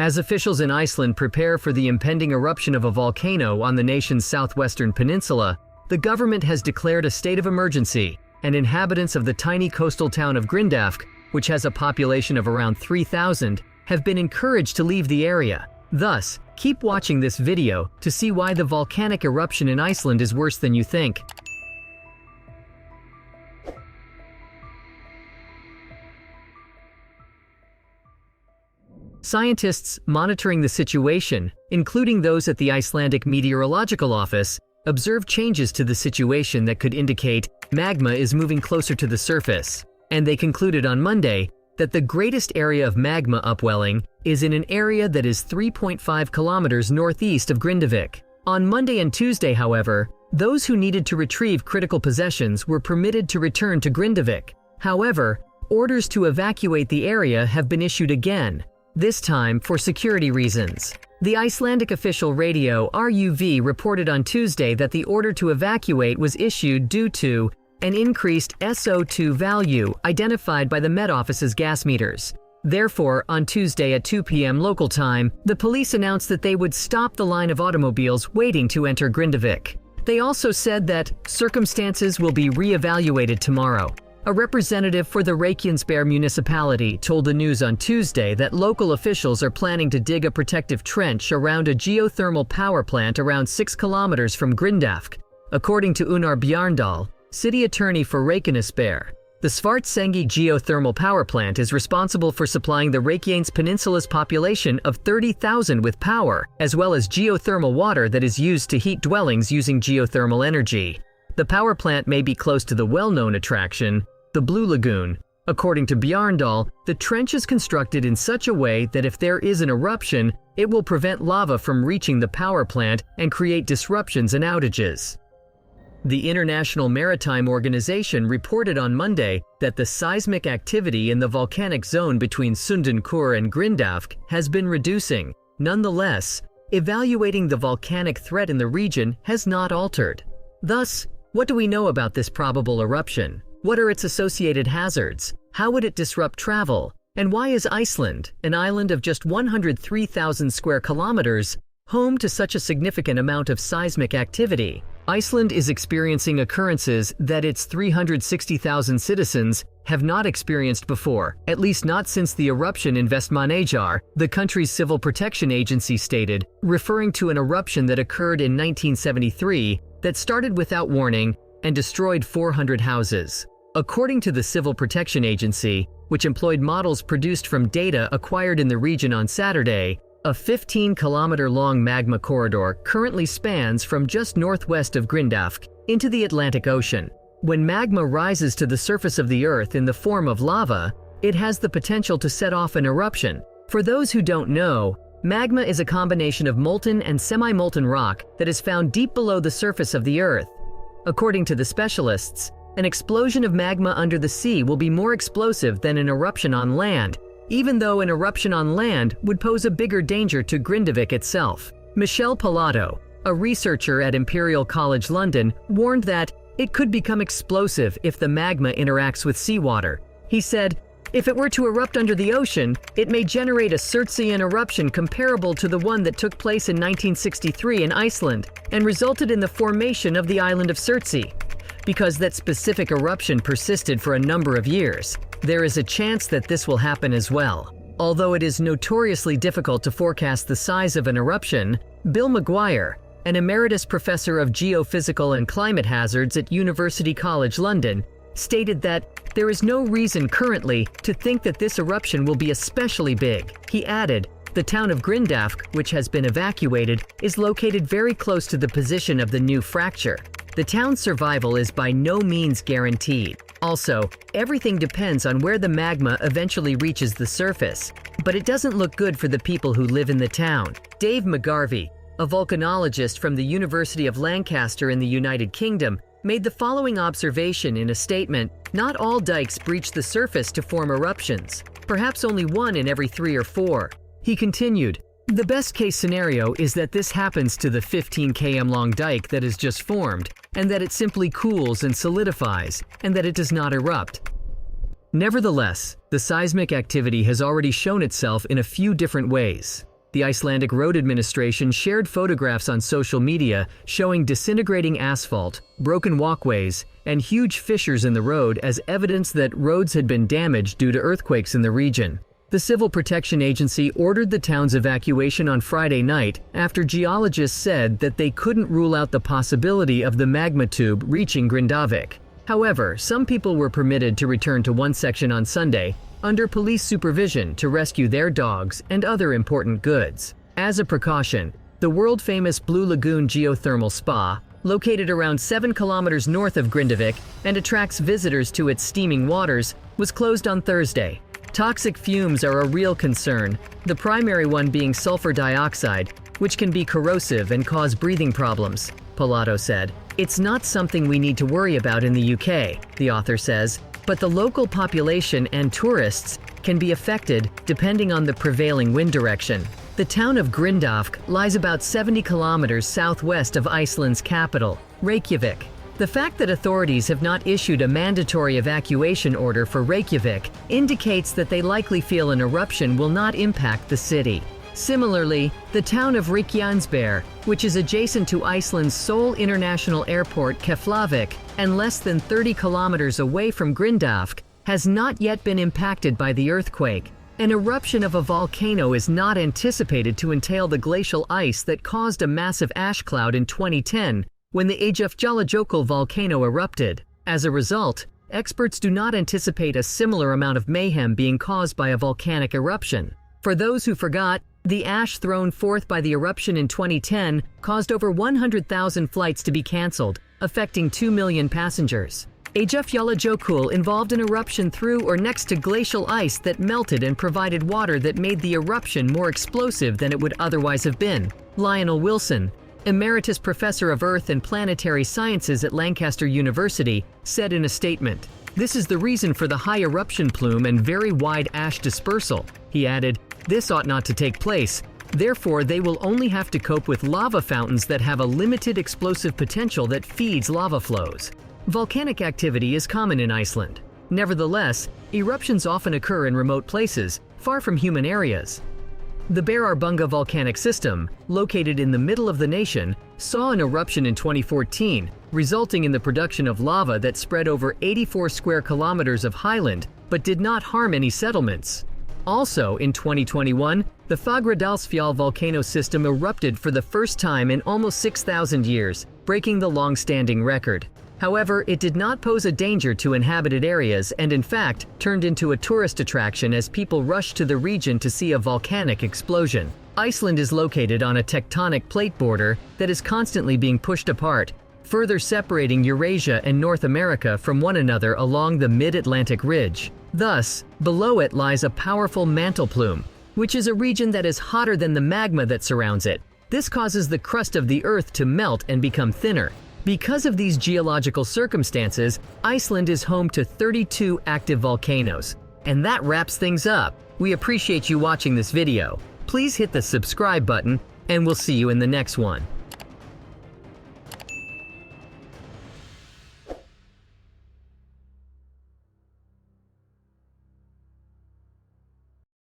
As officials in Iceland prepare for the impending eruption of a volcano on the nation's southwestern peninsula, the government has declared a state of emergency, and inhabitants of the tiny coastal town of Grindavk, which has a population of around 3,000, have been encouraged to leave the area. Thus, keep watching this video to see why the volcanic eruption in Iceland is worse than you think. Scientists monitoring the situation, including those at the Icelandic Meteorological Office, observed changes to the situation that could indicate magma is moving closer to the surface, and they concluded on Monday that the greatest area of magma upwelling is in an area that is 3.5 kilometers northeast of Grindavk. On Monday and Tuesday, however, those who needed to retrieve critical possessions were permitted to return to Grindavk. However, orders to evacuate the area have been issued again, this time for security reasons. The Icelandic official radio RUV reported on Tuesday that the order to evacuate was issued due to an increased SO2 value identified by the Met Office's gas meters. Therefore, on Tuesday at 2 p.m. local time, the police announced that they would stop the line of automobiles waiting to enter Grindavk. They also said that circumstances will be re-evaluated tomorrow. A representative for the Reykjanesbær municipality told the news on Tuesday that local officials are planning to dig a protective trench around a geothermal power plant around 6 kilometers from Grindavk. According to Unar Bjarndal, city attorney for Reykjanesbær, the Svartsengi geothermal power plant is responsible for supplying the Reykjanes Peninsula's population of 30,000 with power, as well as geothermal water that is used to heat dwellings using geothermal energy. The power plant may be close to the well-known attraction, the Blue Lagoon. According to Bjarndal, the trench is constructed in such a way that if there is an eruption, it will prevent lava from reaching the power plant and create disruptions and outages. The International Maritime Organization reported on Monday that the seismic activity in the volcanic zone between Sundenkur and Grindavk has been reducing. Nonetheless, evaluating the volcanic threat in the region has not altered. Thus, what do we know about this probable eruption? What are its associated hazards? How would it disrupt travel? And why is Iceland, an island of just 103,000 square kilometers, home to such a significant amount of seismic activity? Iceland is experiencing occurrences that its 360,000 citizens have not experienced before, at least not since the eruption in Vestmannaeyjar, the country's civil protection agency stated, referring to an eruption that occurred in 1973 that started without warning and destroyed 400 houses. According to the Civil Protection Agency, which employed models produced from data acquired in the region on Saturday, a 15-kilometer-long magma corridor currently spans from just northwest of Grindavk into the Atlantic Ocean. When magma rises to the surface of the Earth in the form of lava, it has the potential to set off an eruption. For those who don't know, magma is a combination of molten and semi-molten rock that is found deep below the surface of the Earth. According to the specialists, an explosion of magma under the sea will be more explosive than an eruption on land, even though an eruption on land would pose a bigger danger to Grindavk itself. Michel Pilato, a researcher at Imperial College London, warned that it could become explosive if the magma interacts with seawater. He said, "If it were to erupt under the ocean, it may generate a Surtsean eruption comparable to the one that took place in 1963 in Iceland and resulted in the formation of the island of Surtsey. Because that specific eruption persisted for a number of years, there is a chance that this will happen as well." Although it is notoriously difficult to forecast the size of an eruption, Bill Maguire, an emeritus professor of geophysical and climate hazards at University College London, stated that there is no reason currently to think that this eruption will be especially big. He added, "The town of Grindavk, which has been evacuated, is located very close to the position of the new fracture. The town's survival is by no means guaranteed. Also, everything depends on where the magma eventually reaches the surface, but it doesn't look good for the people who live in the town." Dave McGarvey, a volcanologist from the University of Lancaster in the United Kingdom, made the following observation in a statement: "Not all dikes breach the surface to form eruptions, perhaps only one in every 3 or 4. He continued, "The best case scenario is that this happens to the 15 km long dike that is just formed, and that it simply cools and solidifies, and that it does not erupt." Nevertheless, the seismic activity has already shown itself in a few different ways. The Icelandic Road Administration shared photographs on social media showing disintegrating asphalt, broken walkways, and huge fissures in the road as evidence that roads had been damaged due to earthquakes in the region. The Civil Protection Agency ordered the town's evacuation on Friday night after geologists said that they couldn't rule out the possibility of the magma tube reaching Grindavk. However, some people were permitted to return to one section on Sunday under police supervision to rescue their dogs and other important goods. As a precaution, the world-famous Blue Lagoon geothermal spa, located around 7 kilometers north of Grindavk and attracts visitors to its steaming waters, was closed on Thursday. Toxic fumes are a real concern, the primary one being sulfur dioxide, which can be corrosive and cause breathing problems, Pilato said. It's not something we need to worry about in the UK, the author says, but the local population and tourists can be affected depending on the prevailing wind direction. The town of Grindavk lies about 70 kilometers southwest of Iceland's capital, Reykjavik. The fact that authorities have not issued a mandatory evacuation order for Reykjavik indicates that they likely feel an eruption will not impact the city. Similarly, the town of Reykjanesbær, which is adjacent to Iceland's sole international airport Keflavik and less than 30 kilometers away from Grindavk, has not yet been impacted by the earthquake. An eruption of a volcano is not anticipated to entail the glacial ice that caused a massive ash cloud in 2010 when the Eyjafjallajökull volcano erupted. As a result, experts do not anticipate a similar amount of mayhem being caused by a volcanic eruption. For those who forgot, the ash thrown forth by the eruption in 2010 caused over 100,000 flights to be cancelled, affecting 2 million passengers. Eyjafjallajökull involved an eruption through or next to glacial ice that melted and provided water that made the eruption more explosive than it would otherwise have been. Lionel Wilson, Emeritus Professor of Earth and Planetary Sciences at Lancaster University, said in a statement, "This is the reason for the high eruption plume and very wide ash dispersal." He added, "This ought not to take place. Therefore, they will only have to cope with lava fountains that have a limited explosive potential that feeds lava flows." Volcanic activity is common in Iceland. Nevertheless, eruptions often occur in remote places, far from human areas. The Berarbunga volcanic system, located in the middle of the nation, saw an eruption in 2014, resulting in the production of lava that spread over 84 square kilometers of highland, but did not harm any settlements. Also, in 2021, the Fagradalsfjall volcano system erupted for the first time in almost 6,000 years, breaking the long-standing record. However, it did not pose a danger to inhabited areas and in fact turned into a tourist attraction as people rushed to the region to see a volcanic explosion. Iceland is located on a tectonic plate border that is constantly being pushed apart, further separating Eurasia and North America from one another along the mid-Atlantic ridge. Thus, below it lies a powerful mantle plume, which is a region that is hotter than the magma that surrounds it. This causes the crust of the Earth to melt and become thinner. Because of these geological circumstances, Iceland is home to 32 active volcanoes. And that wraps things up. We appreciate you watching this video. Please hit the subscribe button, and we'll see you in the next one.